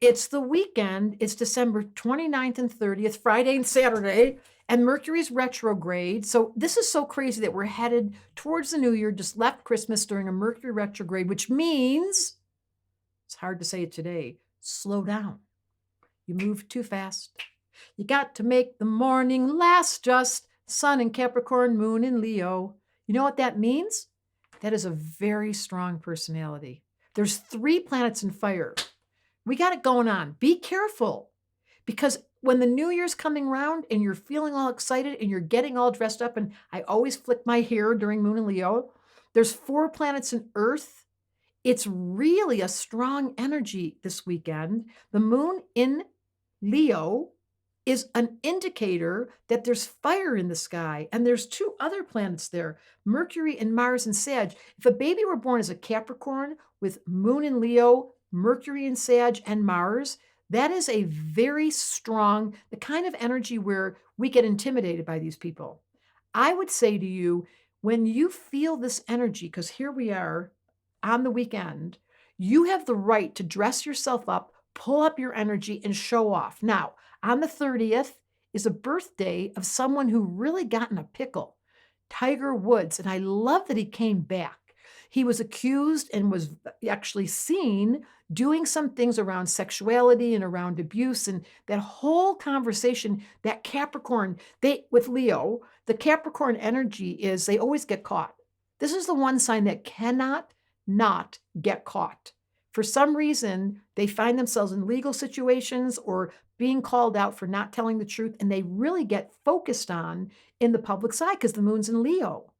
It's the weekend. It's December 29th and 30th, Friday and Saturday, and Mercury's retrograde. So this is so crazy that we're headed towards the new year, just left Christmas during a Mercury retrograde, which means, it's hard to say it today, slow down. You move too fast. You got to make the morning last just. Sun in Capricorn, Moon in Leo. You know what that means? That is a very strong personality. There's 3 planets in fire. We got it going on. Be careful, because when the new year's coming around and you're feeling all excited and you're getting all dressed up, and I always flick my hair during Moon and Leo, there's 4 planets in Earth. It's really a strong energy this weekend. The Moon in Leo is an indicator that there's fire in the sky, and there's 2 other planets there, Mercury and Mars and Sag. If a baby were born as a Capricorn with Moon in Leo, Mercury in Sag, and Mars, that is a very strong, the kind of energy where we get intimidated by these people. I would say to you, when you feel this energy, because here we are on the weekend, you have the right to dress yourself up, pull up your energy, and show off. Now, on the 30th is a birthday of someone who really got in a pickle, Tiger Woods. And I love that he came back. He was accused and was actually seen doing some things around sexuality and around abuse, and that whole conversation, that Capricorn, with Leo, the Capricorn energy is they always get caught. This is the one sign that cannot not get caught. For some reason, they find themselves in legal situations or being called out for not telling the truth, and they really get focused on in the public side because the moon's in Leo.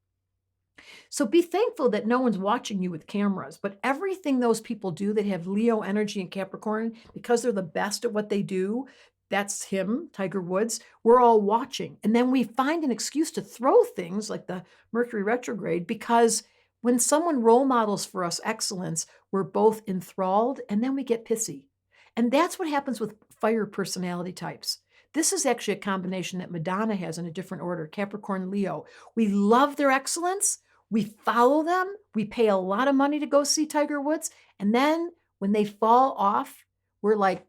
So be thankful that no one's watching you with cameras, but everything those people do that have Leo energy and Capricorn, because they're the best at what they do, that's him, Tiger Woods, we're all watching. And then we find an excuse to throw things like the Mercury retrograde, because when someone role models for us excellence, we're both enthralled and then we get pissy. And that's what happens with fire personality types. This is actually a combination that Madonna has in a different order, Capricorn and Leo. We love their excellence. We follow them. We pay a lot of money to go see Tiger Woods. And then when they fall off, we're like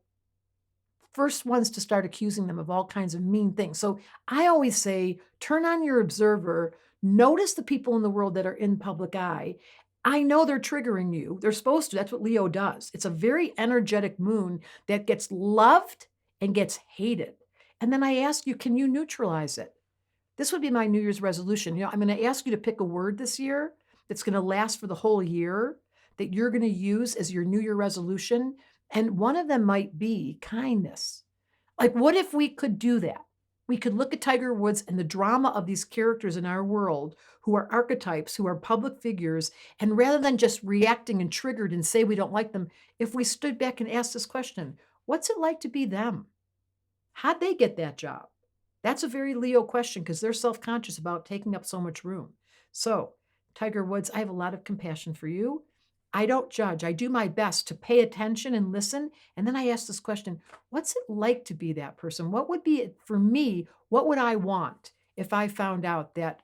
first ones to start accusing them of all kinds of mean things. So I always say, turn on your observer, notice the people in the world that are in public eye. I know they're triggering you. They're supposed to. That's what Leo does. It's a very energetic moon that gets loved and gets hated. And then I ask you, can you neutralize it? This would be my New Year's resolution. I'm going to ask you to pick a word this year that's going to last for the whole year, that you're going to use as your New Year resolution. And one of them might be kindness. Like, what if we could do that? We could look at Tiger Woods and the drama of these characters in our world who are archetypes, who are public figures, and rather than just reacting and triggered and say we don't like them, if we stood back and asked this question, what's it like to be them? How'd they get that job? That's a very Leo question because they're self-conscious about taking up so much room. So, Tiger Woods, I have a lot of compassion for you. I don't judge. I do my best to pay attention and listen. And then I ask this question, what's it like to be that person? What would be it for me? What would I want if I found out that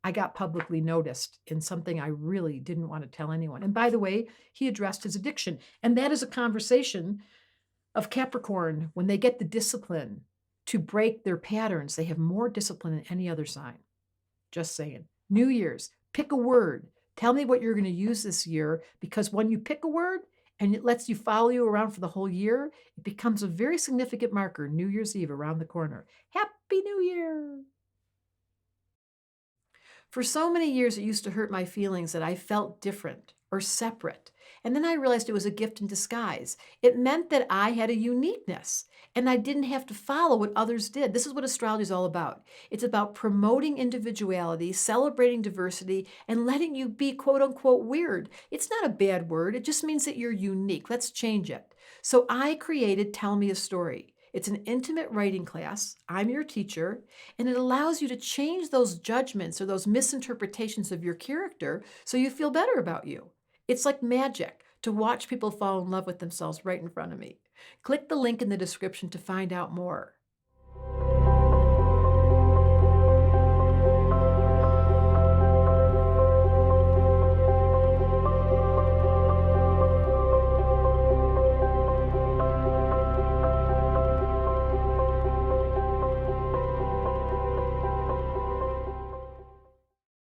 I got publicly noticed in something I really didn't want to tell anyone? And by the way, he addressed his addiction. And that is a conversation of Capricorn. When they get the discipline to break their patterns, they have more discipline than any other sign. Just saying. New Year's, pick a word. Tell me what you're going to use this year, because when you pick a word and it lets you follow you around for the whole year, it becomes a very significant marker, New Year's Eve around the corner. Happy New Year! For so many years, it used to hurt my feelings that I felt different or separate. And then I realized it was a gift in disguise. It meant that I had a uniqueness and I didn't have to follow what others did. This is what astrology is all about. It's about promoting individuality, celebrating diversity, and letting you be quote unquote weird. It's not a bad word. It just means that you're unique. Let's change it. So I created Tell Me a Story. It's an intimate writing class. I'm your teacher, and it allows you to change those judgments or those misinterpretations of your character so you feel better about you. It's like magic to watch people fall in love with themselves right in front of me. Click the link in the description to find out more.